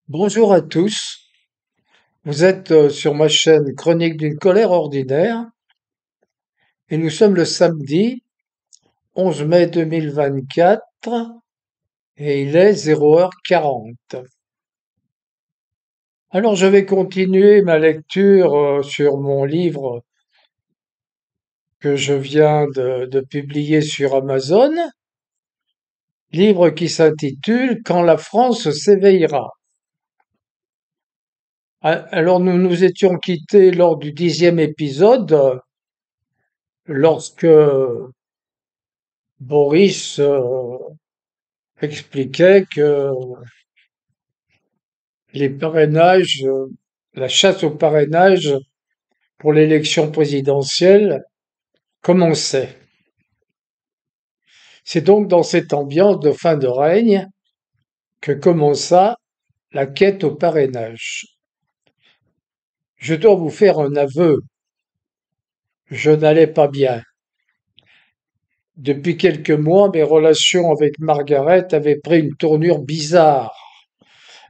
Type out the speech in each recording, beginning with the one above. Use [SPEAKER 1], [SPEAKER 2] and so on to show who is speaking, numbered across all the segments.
[SPEAKER 1] Bonjour à tous, vous êtes sur ma chaîne Chronique d'une colère ordinaire et nous sommes le samedi 11 mai 2024 et il est 0h40. Alors je vais continuer ma lecture sur mon livre que je viens de publier sur Amazon, livre qui s'intitule Quand la France s'éveillera. Alors nous nous étions quittés lors du 10e épisode lorsque Boris expliquait que les parrainages, la chasse au parrainage pour l'élection présidentielle commençait. C'est donc dans cette ambiance de fin de règne que commença la quête au parrainage. Je dois vous faire un aveu, je n'allais pas bien. Depuis quelques mois, mes relations avec Margaret avaient pris une tournure bizarre.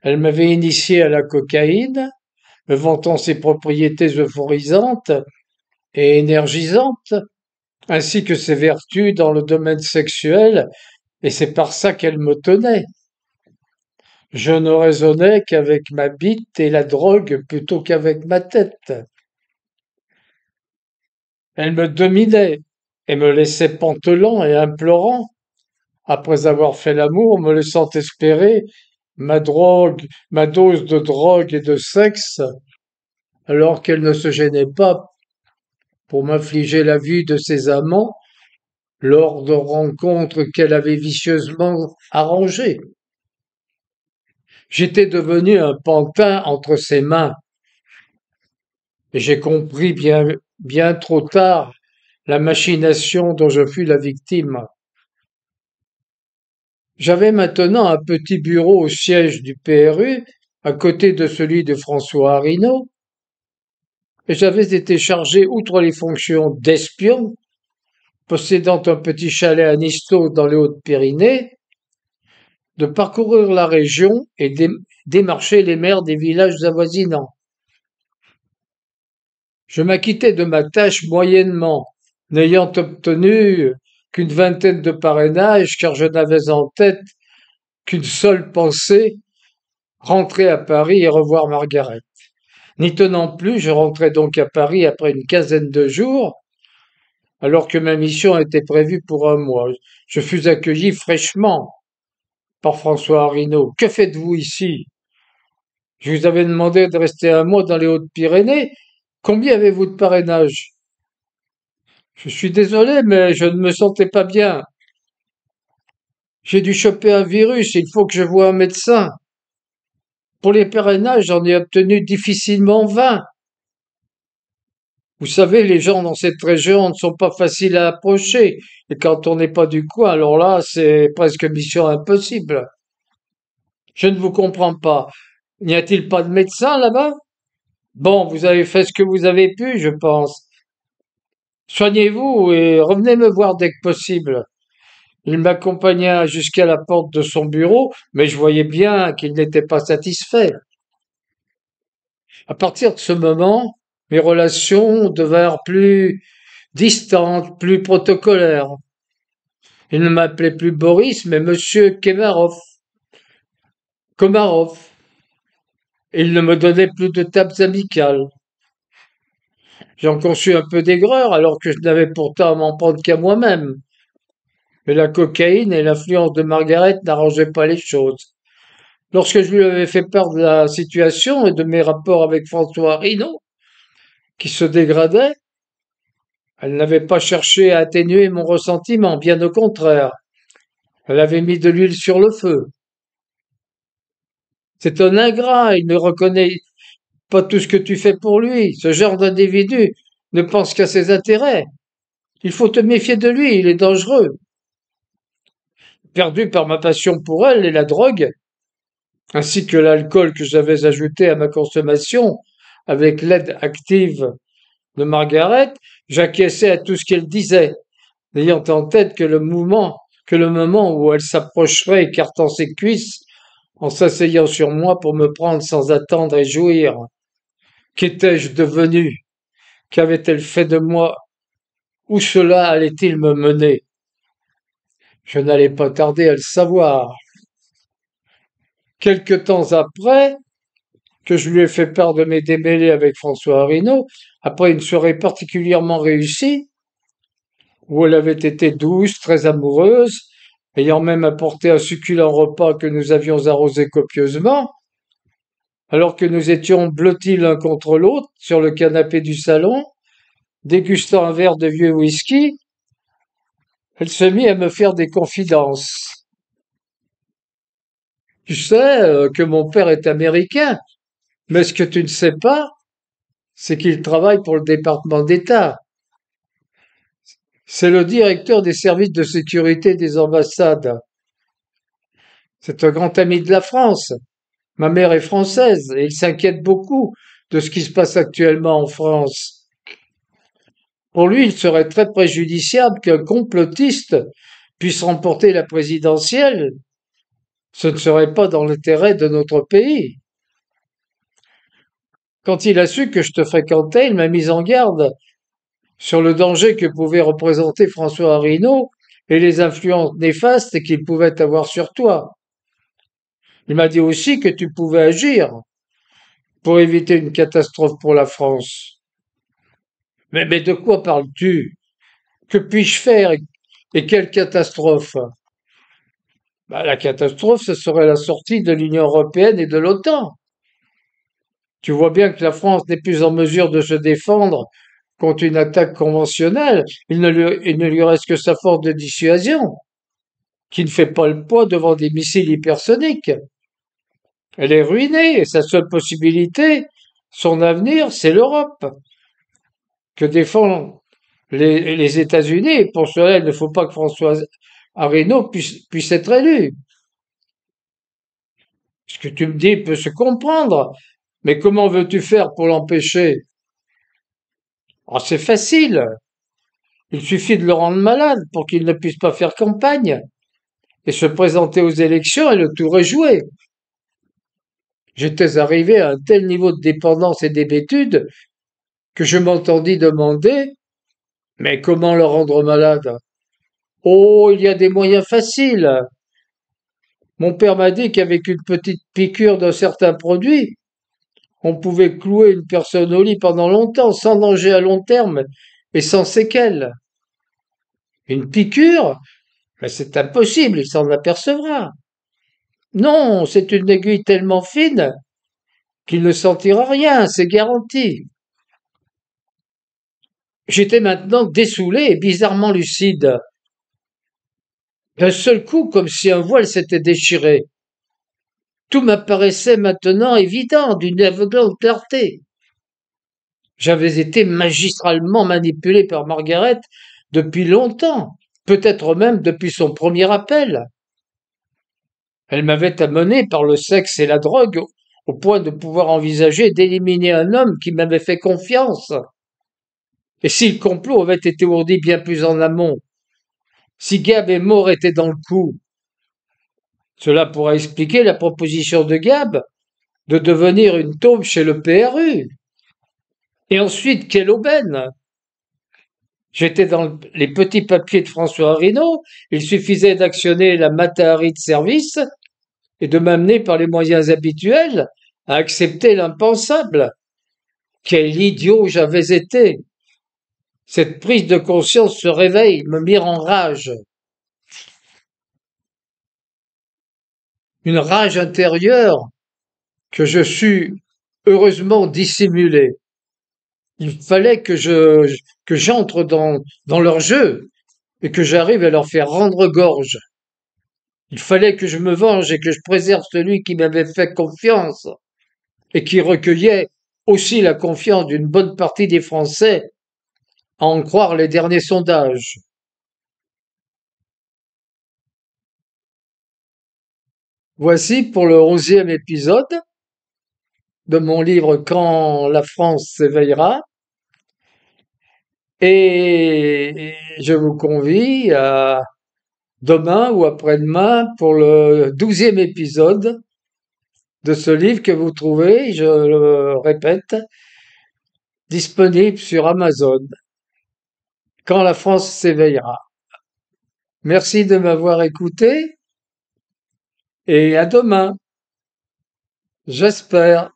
[SPEAKER 1] Elle m'avait initié à la cocaïne, me vantant ses propriétés euphorisantes et énergisantes, ainsi que ses vertus dans le domaine sexuel, et c'est par ça qu'elle me tenait. Je ne raisonnais qu'avec ma bite et la drogue plutôt qu'avec ma tête. Elle me dominait et me laissait pantelant et implorant, après avoir fait l'amour, me laissant espérer ma dose de drogue et de sexe, alors qu'elle ne se gênait pas pour m'infliger la vue de ses amants lors de rencontres qu'elle avait vicieusement arrangées. J'étais devenu un pantin entre ses mains, et j'ai compris bien trop tard la machination dont je fus la victime. J'avais maintenant un petit bureau au siège du PRU, à côté de celui de François Arinault, et j'avais été chargé, outre les fonctions d'espion, possédant un petit chalet à Nistaud dans les Hautes-Pyrénées, de parcourir la région et démarcher les maires des villages avoisinants. Je m'acquittais de ma tâche moyennement, n'ayant obtenu qu'une vingtaine de parrainages, car je n'avais en tête qu'une seule pensée, rentrer à Paris et revoir Margaret. N'y tenant plus, je rentrai donc à Paris après une quinzaine de jours, alors que ma mission était prévue pour un mois. Je fus accueilli fraîchement par François Arinault. Que faites-vous ici? Je vous avais demandé de rester un mois dans les Hautes-Pyrénées. Combien avez-vous de parrainage? Je suis désolé, mais je ne me sentais pas bien. J'ai dû choper un virus, il faut que je voie un médecin. Pour les parrainages, j'en ai obtenu difficilement 20. Vous savez, les gens dans cette région ne sont pas faciles à approcher. Et quand on n'est pas du coin, alors là, c'est presque mission impossible. Je ne vous comprends pas. N'y a-t-il pas de médecin là-bas? Bon, vous avez fait ce que vous avez pu, je pense. Soignez-vous et revenez me voir dès que possible. Il m'accompagna jusqu'à la porte de son bureau, mais je voyais bien qu'il n'était pas satisfait. À partir de ce moment, mes relations devinrent plus distantes, plus protocolaires. Il ne m'appelait plus Boris, mais Monsieur Komarov. Il ne me donnait plus de tapes amicales. J'en conçus un peu d'aigreur, alors que je n'avais pourtant à m'en prendre qu'à moi-même. Mais la cocaïne et l'influence de Margaret n'arrangeaient pas les choses. Lorsque je lui avais fait part de la situation et de mes rapports avec François Rinaud, qui se dégradaient, elle n'avait pas cherché à atténuer mon ressentiment, bien au contraire. Elle avait mis de l'huile sur le feu. C'est un ingrat, il ne reconnaît pas tout ce que tu fais pour lui. Ce genre d'individu ne pense qu'à ses intérêts. Il faut te méfier de lui, il est dangereux. Perdu par ma passion pour elle et la drogue, ainsi que l'alcool que j'avais ajouté à ma consommation, avec l'aide active de Margaret, j'acquiesçais à tout ce qu'elle disait, n'ayant en tête que le moment où elle s'approcherait écartant ses cuisses en s'asseyant sur moi pour me prendre sans attendre et jouir. Qu'étais-je devenu? Qu'avait-elle fait de moi? Où cela allait-il me mener? Je n'allais pas tarder à le savoir. Quelque temps après, que je lui ai fait part de mes démêlés avec François Arinaud, après une soirée particulièrement réussie, où elle avait été douce, très amoureuse, ayant même apporté un succulent repas que nous avions arrosé copieusement, alors que nous étions blottis l'un contre l'autre sur le canapé du salon, dégustant un verre de vieux whisky, elle se mit à me faire des confidences. Tu sais que mon père est américain, mais ce que tu ne sais pas, c'est qu'il travaille pour le département d'État. C'est le directeur des services de sécurité des ambassades. C'est un grand ami de la France. Ma mère est française et il s'inquiète beaucoup de ce qui se passe actuellement en France. Pour lui, il serait très préjudiciable qu'un complotiste puisse remporter la présidentielle. Ce ne serait pas dans l'intérêt de notre pays. Quand il a su que je te fréquentais, il m'a mis en garde sur le danger que pouvait représenter François Arinaud et les influences néfastes qu'il pouvait avoir sur toi. Il m'a dit aussi que tu pouvais agir pour éviter une catastrophe pour la France. Mais de quoi parles-tu? Que puis-je faire et quelle catastrophe? La catastrophe, ce serait la sortie de l'Union européenne et de l'OTAN. Tu vois bien que la France n'est plus en mesure de se défendre contre une attaque conventionnelle. Il ne lui reste que sa force de dissuasion, qui ne fait pas le poids devant des missiles hypersoniques. Elle est ruinée et sa seule possibilité, son avenir, c'est l'Europe, que défend les États-Unis. Et pour cela, il ne faut pas que François Arinaud puisse être élu. Ce que tu me dis peut se comprendre, mais comment veux-tu faire pour l'empêcher? Oh, c'est facile. Il suffit de le rendre malade pour qu'il ne puisse pas faire campagne et se présenter aux élections et le tour est joué. J'étais arrivé à un tel niveau de dépendance et d'hébétude que je m'entendis demander mais comment le rendre malade? Oh, il y a des moyens faciles. Mon père m'a dit qu'avec une petite piqûre d'un certain produit, on pouvait clouer une personne au lit pendant longtemps, sans danger à long terme et sans séquelles. Une piqûre? Mais c'est impossible, il s'en apercevra. Non, c'est une aiguille tellement fine qu'il ne sentira rien, c'est garanti. J'étais maintenant dessoulé et bizarrement lucide. D'un seul coup, comme si un voile s'était déchiré. Tout m'apparaissait maintenant évident, d'une aveuglante clarté. J'avais été magistralement manipulé par Margaret depuis longtemps, peut-être même depuis son premier appel. Elle m'avait amené par le sexe et la drogue au point de pouvoir envisager d'éliminer un homme qui m'avait fait confiance. Et si le complot avait été ourdi bien plus en amont, si Gab et Maure étaient dans le coup, cela pourrait expliquer la proposition de Gab de devenir une taupe chez le PRU. Et ensuite, quelle aubaine! J'étais dans les petits papiers de François Arinaud, il suffisait d'actionner la Matahari de service et de m'amener par les moyens habituels à accepter l'impensable. Quel idiot j'avais été! Cette prise de conscience, ce réveil me mit en rage. Une rage intérieure que je sus heureusement dissimuler. Il fallait que j'entre dans leur jeu et que j'arrive à leur faire rendre gorge. Il fallait que je me venge et que je préserve celui qui m'avait fait confiance et qui recueillait aussi la confiance d'une bonne partie des Français, à en croire les derniers sondages. Voici pour le 11e épisode de mon livre Quand la France s'éveillera. Et je vous convie à demain ou après-demain pour le 12e épisode de ce livre que vous trouvez, je le répète, disponible sur Amazon. Quand la France s'éveillera. Merci de m'avoir écouté et à demain, j'espère.